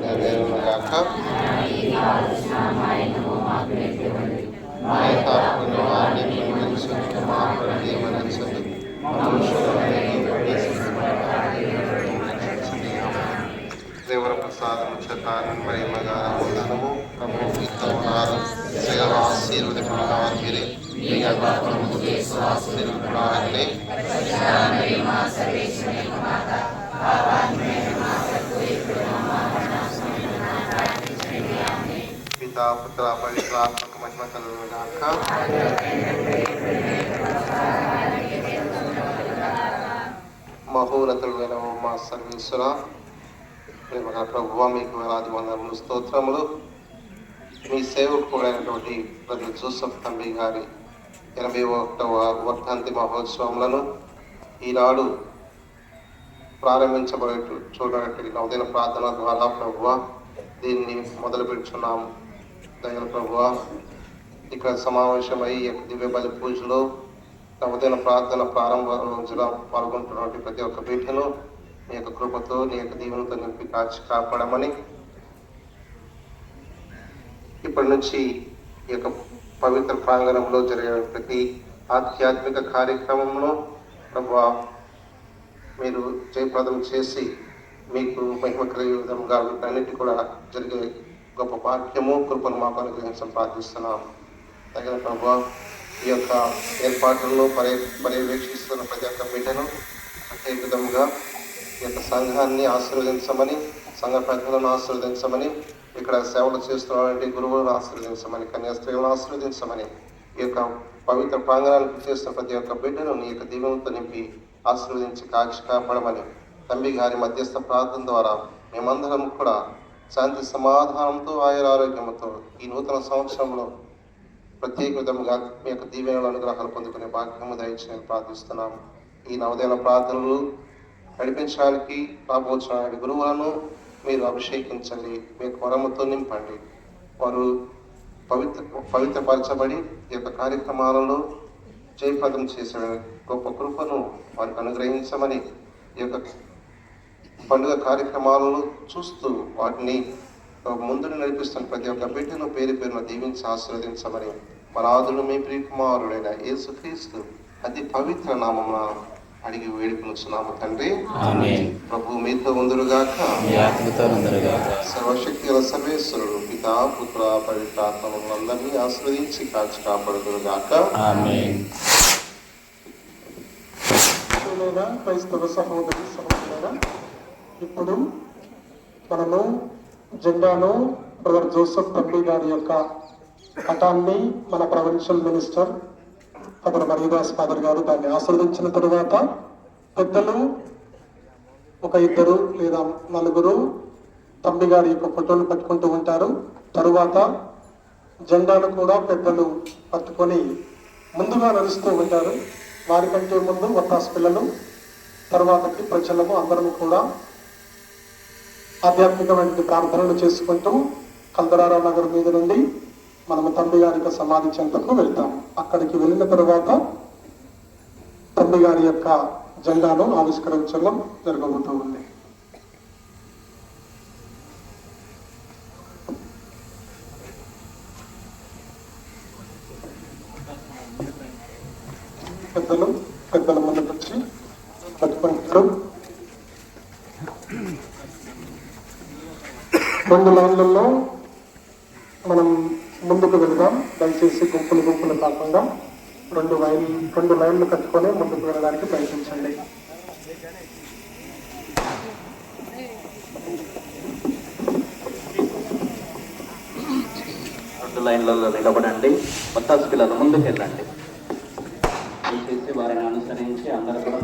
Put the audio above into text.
నెరవేరుగాక. మా యథార్థమైన వారిని మన్నించండి, మా ప్రతి మన్నించండి, దేవర ప్రసాదము చేత మహిమగా వందనము. ప్రభు మీతోనారు సేవ ఆశీర్వదింపబడిన పితా పుత్ర పవిత్రాత్మక మహిమ కలుగుగాక. మహోన్నతులైన మా సర్వేశ్వర ప్రేమగల ప్రభువా, మీకు వేలాది వందనములు, స్తోత్రములు. మీ సేవకుడైనటువంటి ప్రతి జోసెఫ్ తండ్రి గారి 81వ వర్ధంతి మహోత్సవములను ఈనాడు చూడనటువంటి నవదిన ప్రార్థన ద్వారా ప్రభువా దీన్ని మొదలు పెడుచున్నాము. దయగల ప్రభువా, ఇక్కడ సమావేశమై దివ్య బలి పూజలో నవదిన ప్రార్థన ప్రారంభ రోజున పాల్గొంటున్నటువంటి ప్రతి ఒక్క బిడ్డను నీ యొక్క కృపతో, నీ యొక్క దీవెనతో నింపి కాచి కాపాడమని, ఇప్పటి నుంచి ఈ యొక్క పవిత్ర ప్రాంగణంలో జరిగే ప్రతి ఆధ్యాత్మిక కార్యక్రమంలో ప్రభువా మీరు జయప్రదం చేసి మీకు మహిమ కలిగే విధంగా వీటన్నిటి కూడా జరిగే గొప్ప భాగ్యము, కృపను మాకు అనుగ్రహించడం ప్రార్థిస్తున్నాం. తగిన ప్రభువా, ఈ యొక్క ఏర్పాట్లలో పర్యవేక్షిస్తున్న ప్రతి ఒక్క బిడ్డను అదే విధంగా ఈ యొక్క సంఘాన్ని ఆశీర్వదించమని, సంఘ పెద్దలను ఆశీర్వదించమని, ఇక్కడ సేవలు చేస్తున్నటువంటి గురువులను ఆశీర్వదించమని, కన్యాస్త్రీలను ఆశీర్వదించమని, ఈ యొక్క పవిత్ర ప్రాంగణానికి చేస్తున్న ప్రతి ఒక్క బిడ్డను నీ యొక్క దీవెనతో నింపి ఆశీర్వదించి కాచి కాపాడమని, తండ్రి గారి మధ్యస్థ ప్రార్థన ద్వారా మేమందరం కూడా శాంతి సమాధానంతో, ఆయురారోగ్యంతో ఈ నూతన సంవత్సరంలో ప్రత్యేక విధంగా మీ యొక్క దీవెనల అనుగ్రహాలు పొందుకునే భాగ్యము దయచేసి ప్రార్థిస్తున్నాము. ఈ నవదిన ప్రార్థనలు నడిపించడానికి రాబోతున్న గురువులను మీరు అభిషేకించండి, మీ వరముతో నింపండి. వారు పవిత్రపరచబడి ఈ యొక్క కార్యక్రమాలలో జయప్రదం చేసే గొప్ప కృపను వారికి అనుగ్రహించమని, ఈ యొక్క పండుగ కార్యక్రమాలను చూస్తూ వాటిని ముందుని నడిపిస్తున్న ప్రతి ఒక్క బిడ్డను పేరు పేరున దీవించి ఆశీర్వదించమని మన ఆదులు మీ ప్రియకుమారుడైన యేసుక్రీస్తు అతి పవిత్ర నామమున అడిగి వేడుకొనుచున్నాము తండ్రి. ప్రభు మీతో ఉందురుగాక. సర్వశక్తి గల సర్వేశ్వరుడు పితా పుత్ర పవిత్రాత్మలందరినీ ఆశీర్వదించి కాచి కాపాడుదురుగాక. క్రైస్తవ సహోదరి సహోదరులారా, ఇప్పుడు మనము జెండాను బ్రదర్ జోసెఫ్ తండ్రి గారి యొక్క పటాన్ని మన provincial minister father Maridas father గారు దాన్ని ఆస్వాదించిన తరువాత పెద్దలు ఒక 2 లేదా 4 తండ్రి గారి యొక్క ఫోటోలు పట్టుకుంటూ ఉంటారు. తరువాత జెండాను కూడా పెద్దలు పట్టుకొని ముందుగా నడుస్తూ ఉంటారు. వారికంటే ముందు వత్తాసు పిల్లలు, తరువాతకి ప్రజలము అందరం కూడా ఆధ్యాత్మికమైన ప్రార్థనలు చేసుకుంటూ కల్దరారా నగర్ మీద నుండి మనము తండ్రి గారి యొక్క సమాధి చెంతకు వెళ్తాము. అక్కడికి వెళ్ళిన తరువాత తండ్రి గారి యొక్క జెండాను ఆవిష్కరించడం జరగబోతూ ఉంది. పెద్దల ముందుకు వచ్చి పట్టుకుంటారు. 2 లైన్లలో మనం ముందుకు వెళదాం. దయచేసి గుంపులు కాకుండా 2 లైన్లు కట్టుకొని ముందుకు వెళ్ళడానికి ప్రయత్నించండి. లైన్లలో నిలబడండి. వత్తాసు పిల్లలు ముందుకు వెళ్ళండి. దయచేసి వారిని అనుసరించి అందరూ కూడా